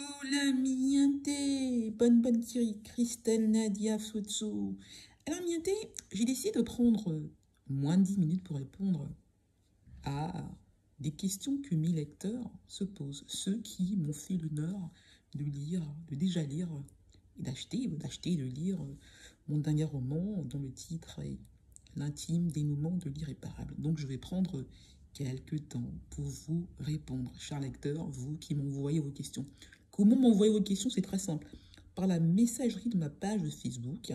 Hola miente, bonne Christelle Nadia Fotso. Alors miente, j'ai décidé de prendre moins de 10 minutes pour répondre à des questions que mes lecteurs se posent. Ceux qui m'ont fait l'honneur de lire, de déjà lire et d'acheter, de lire mon dernier roman dont le titre est L'intime dénouement de l'irréparable. Donc je vais prendre quelques temps pour vous répondre, chers lecteurs, vous qui m'envoyez vos questions. Comment m'envoyer vos questions? C'est très simple. Par la messagerie de ma page Facebook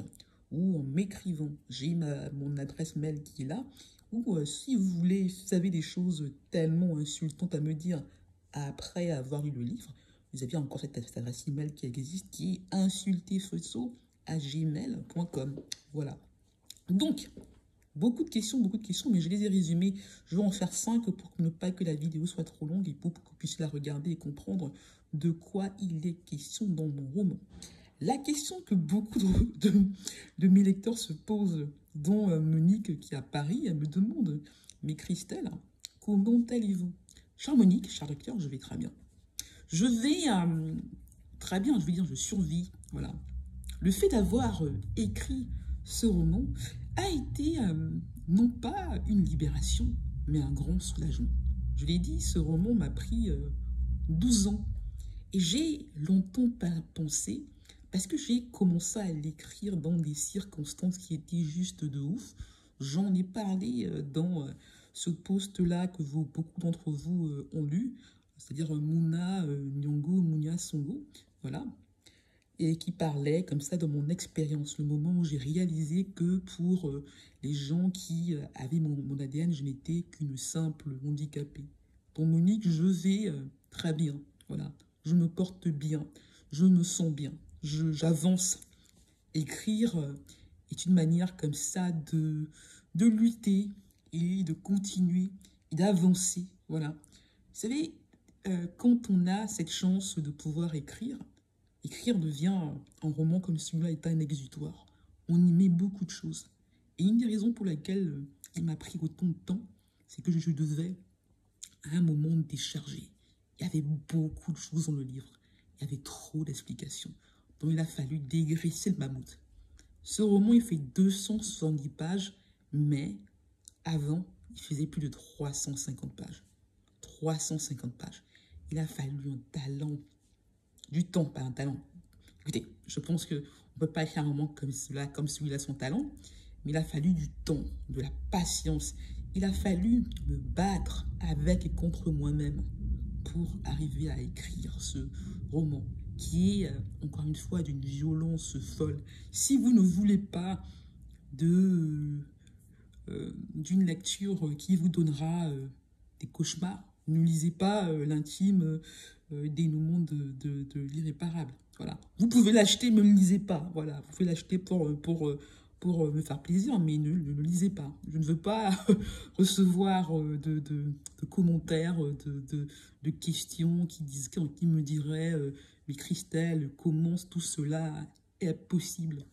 ou en m'écrivant. J'ai mon adresse mail qui est là. Ou si vous voulez, si vous avez des choses tellement insultantes à me dire après avoir lu le livre, vous avez encore cette adresse email qui existe, qui est insulterfeutso@gmail.com. Voilà. Donc, beaucoup de questions, mais je les ai résumées. Je vais en faire 5 pour ne pas que la vidéo soit trop longue et pour que vous puissiez la regarder et comprendre de quoi il est question dans mon roman. La question que beaucoup de mes lecteurs se posent, dont Monique qui est à Paris, elle me demande « Mais Christelle, comment allez-vous » Chère Monique, cher lecteur, je vais très bien. Je vais très bien, je veux dire, je survis. Voilà. Le fait d'avoir écrit ce roman a été non pas une libération, mais un grand soulagement. Je l'ai dit, ce roman m'a pris 12 ans. Et j'ai longtemps pensé, parce que j'ai commencé à l'écrire dans des circonstances qui étaient juste de ouf. J'en ai parlé dans ce post-là que beaucoup d'entre vous ont lu, c'est-à-dire Mouna Nyong'o, Mounia Songo, voilà, et qui parlait comme ça de mon expérience, le moment où j'ai réalisé que pour les gens qui avaient mon ADN, je n'étais qu'une simple handicapée. Pour Monique, je vais très bien, voilà. Je me porte bien, je me sens bien, j'avance. Écrire est une manière comme ça de lutter et de continuer et d'avancer. Voilà. Vous savez, quand on a cette chance de pouvoir écrire, écrire devient un roman comme celui-là est un exutoire. On y met beaucoup de choses. Et une des raisons pour laquelle il m'a pris autant de temps, c'est que je devais à un moment décharger. Il y avait beaucoup de choses dans le livre. Il y avait trop d'explications. Donc il a fallu dégraisser le mammouth. Ce roman, il fait 270 pages, mais avant, il faisait plus de 350 pages. 350 pages. Il a fallu un talent, du temps, pas un talent. Écoutez, je pense qu'on ne peut pas écrire un roman comme celui-là, son talent, mais il a fallu du temps, de la patience. Il a fallu me battre avec et contre moi-même pour arriver à écrire ce roman qui est, encore une fois, d'une violence folle. Si vous ne voulez pas d'une lecture qui vous donnera des cauchemars, ne lisez pas l'intime dénouement de l'irréparable. Voilà. Vous pouvez l'acheter, mais ne le lisez pas. Voilà. Vous pouvez l'acheter pour me faire plaisir, mais ne le lisez pas. Je ne veux pas recevoir de commentaires, de questions qui me diraient mais Christelle, comment tout cela est possible?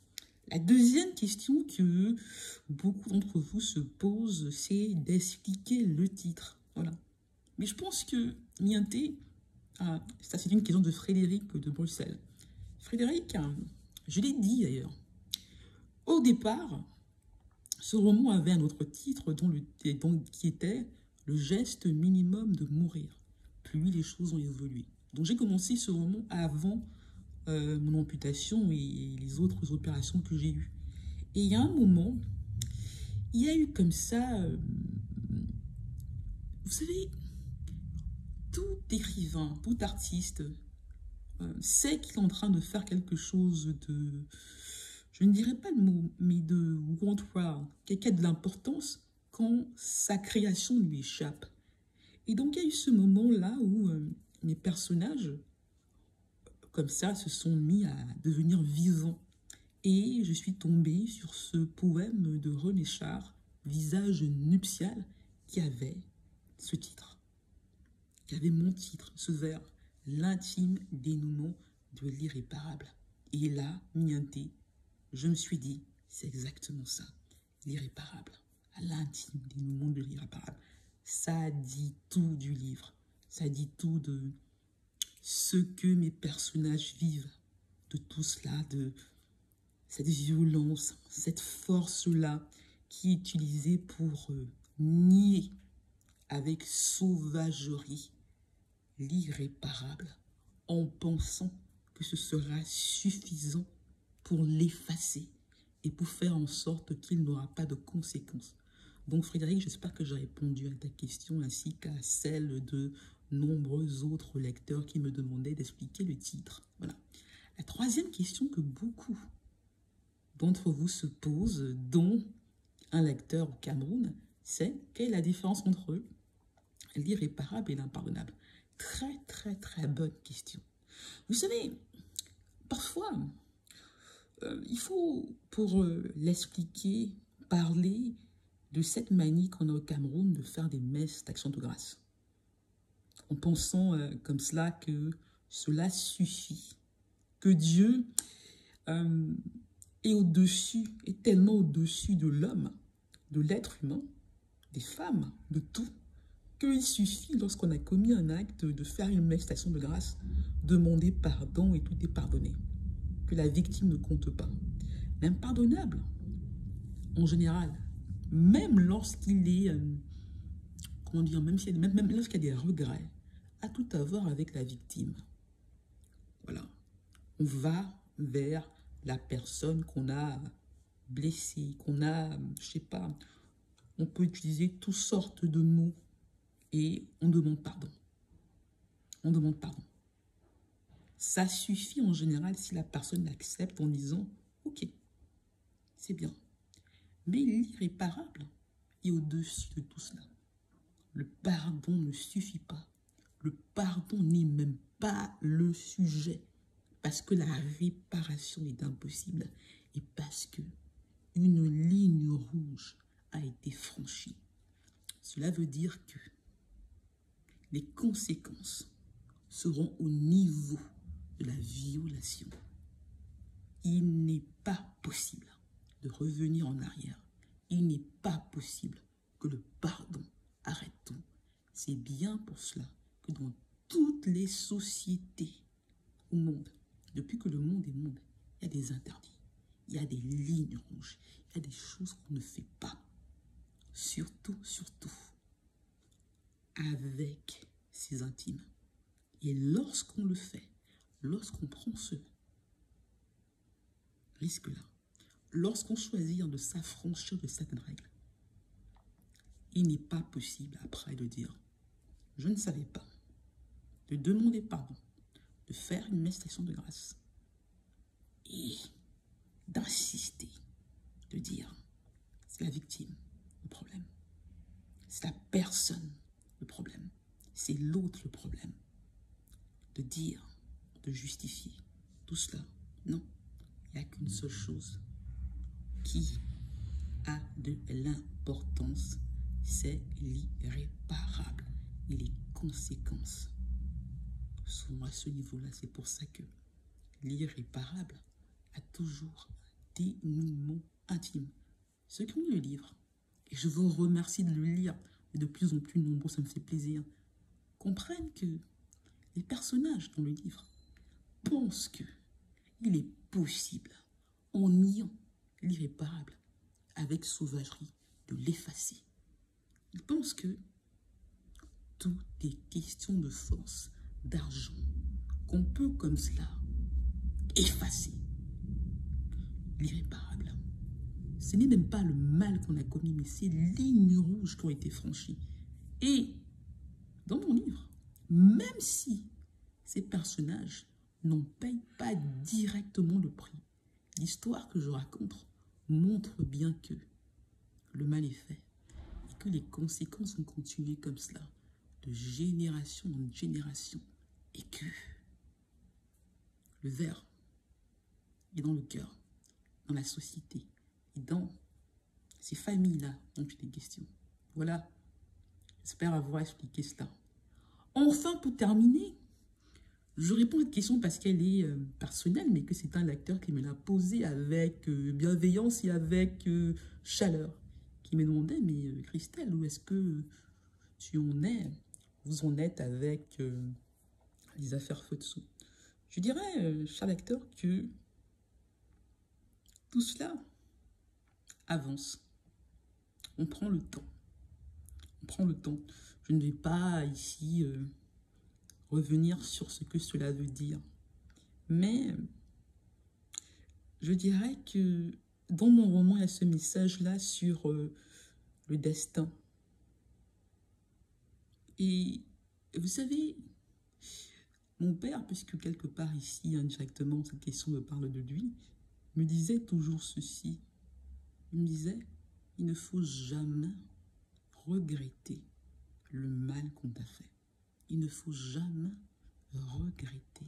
La deuxième question que beaucoup d'entre vous se posent, c'est d'expliquer le titre. Voilà. Mais je pense que Miente, ça c'est une question de Frédéric de Bruxelles. Frédéric, je l'ai dit d'ailleurs, au départ, ce roman avait un autre titre qui était « Le geste minimum de mourir ». Puis les choses ont évolué. Donc j'ai commencé ce roman avant mon amputation et les autres opérations que j'ai eues. Et il y a un moment, il y a eu comme ça, vous savez, tout écrivain, tout artiste sait qu'il est en train de faire quelque chose de, je ne dirais pas le mot, mais de worthwhile, quelqu'un de l'importance quand sa création lui échappe. Et donc il y a eu ce moment-là où mes personnages, comme ça, se sont mis à devenir vivants. Et je suis tombée sur ce poème de René Char, Visage nuptial, qui avait ce titre, qui avait mon titre, ce vers, L'intime dénouement de l'irréparable. Et là, Miente, je me suis dit, c'est exactement ça, l'irréparable, l'intime dénouement de l'irréparable. Ça dit tout du livre, ça dit tout de ce que mes personnages vivent, de tout cela, de cette violence, cette force-là qui est utilisée pour nier avec sauvagerie l'irréparable en pensant que ce sera suffisant pour l'effacer et pour faire en sorte qu'il n'aura pas de conséquences. Donc Frédéric, j'espère que j'ai répondu à ta question ainsi qu'à celle de nombreux autres lecteurs qui me demandaient d'expliquer le titre. Voilà. La troisième question que beaucoup d'entre vous se posent, dont un lecteur au Cameroun, c'est quelle est la différence entre l'irréparable et l'impardonnable? Très, très, très bonne question. Vous savez, parfois, il faut, pour l'expliquer, parler de cette manie qu'on a au Cameroun de faire des messes d'action de grâce. En pensant comme cela que cela suffit. Que Dieu est au-dessus, est tellement au-dessus de l'homme, de l'être humain, des femmes, de tout, qu'il suffit, lorsqu'on a commis un acte, de faire une messe d'action de grâce, demander pardon et tout est pardonné. Que la victime ne compte pas. L'impardonnable, en général, même lorsqu'il est, comment dire, même lorsqu'il y a des regrets, a tout à voir avec la victime. Voilà. On va vers la personne qu'on a blessée, qu'on a, je sais pas, on peut utiliser toutes sortes de mots et on demande pardon. On demande pardon. Ça suffit en général si la personne l'accepte en disant « Ok, c'est bien ». Mais l'irréparable est au-dessus de tout cela. Le pardon ne suffit pas. Le pardon n'est même pas le sujet. Parce que la réparation est impossible. Et parce que une ligne rouge a été franchie. Cela veut dire que les conséquences seront au niveau de la violation. Il n'est pas possible de revenir en arrière. Il n'est pas possible que le pardon arrête tout. C'est bien pour cela que dans toutes les sociétés au monde, depuis que le monde est monde, il y a des interdits, il y a des lignes rouges, il y a des choses qu'on ne fait pas. Surtout, surtout, avec ses intimes. Et lorsqu'on le fait, lorsqu'on prend ce risque-là, lorsqu'on choisit de s'affranchir de certaines règles, il n'est pas possible après de dire « je ne savais pas », de demander pardon, de faire une messe d'action de grâce et d'insister, de dire « c'est la victime le problème, c'est la personne le problème, c'est l'autre le problème », de dire, de justifier tout cela. Non, il n'y a qu'une seule chose qui a de l'importance, c'est l'irréparable. Et les conséquences sont à ce niveau-là. C'est pour ça que l'irréparable a toujours un dénouement intime. Ceux qui ont lu le livre, et je vous remercie de le lire, et de plus en plus nombreux, ça me fait plaisir, comprennent que les personnages dans le livre pensent qu'il est possible, en niant l'irréparable, avec sauvagerie, de l'effacer. Ils pensent que tout est question de force, d'argent, qu'on peut comme cela effacer. L'irréparable. Ce n'est même pas le mal qu'on a commis, mais c'est les lignes rouges qui ont été franchies. Et dans mon livre, même si ces personnages n'en payent pas directement le prix, l'histoire que je raconte montre bien que le mal est fait et que les conséquences ont continué comme cela, de génération en génération, et que le ver est dans le cœur, dans la société, et dans ces familles-là dont il est question. Voilà, j'espère avoir expliqué cela. Enfin, pour terminer, je réponds à cette question parce qu'elle est personnelle, mais que c'est un lecteur qui me l'a posée avec bienveillance et avec chaleur, qui me demandait, mais Christelle, où est-ce que tu en es? Vous en êtes avec les affaires Futsu. Je dirais, cher lecteur, que tout cela avance. On prend le temps. On prend le temps. Je ne vais pas ici revenir sur ce que cela veut dire. Mais je dirais que dans mon roman, il y a ce message-là sur le destin. Et vous savez, mon père, puisque quelque part ici, indirectement, cette question me parle de lui, me disait toujours ceci. Il me disait, il ne faut jamais regretter le mal qu'on t'a fait. Il ne faut jamais regretter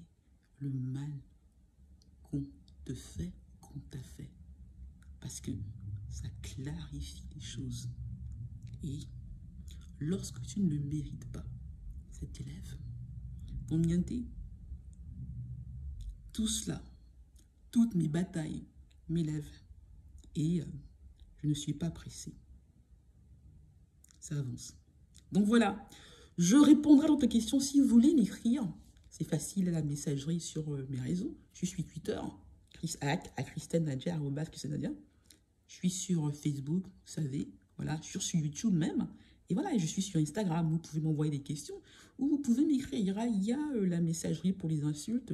le mal qu'on te fait, qu'on t'a fait. Parce que ça clarifie les choses. Et lorsque tu ne le mérites pas, cet élève, ton mienté, tout cela, toutes mes batailles m'élèvent. Et je ne suis pas pressée. Ça avance. Donc voilà, je répondrai à votre question si vous voulez m'écrire. C'est facile à la messagerie sur mes réseaux. Je suis Twitter, à Christelle Nadia, @ChristelleNadia. Je suis sur Facebook, vous savez, voilà, sur YouTube même. Et voilà, je suis sur Instagram, vous pouvez m'envoyer des questions ou vous pouvez m'écrire. Il y a la messagerie pour les insultes,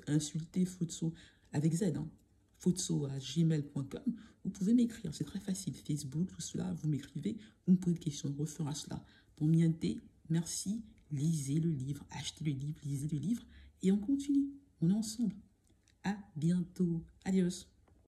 insulter Futsu avec Z, hein, futsu@gmail.com. Vous pouvez m'écrire, c'est très facile. Facebook, tout cela, vous m'écrivez, vous me posez des questions, on refera cela. Pour mienté, merci, lisez le livre, achetez le livre, lisez le livre et on continue. On est ensemble. À bientôt. Adios.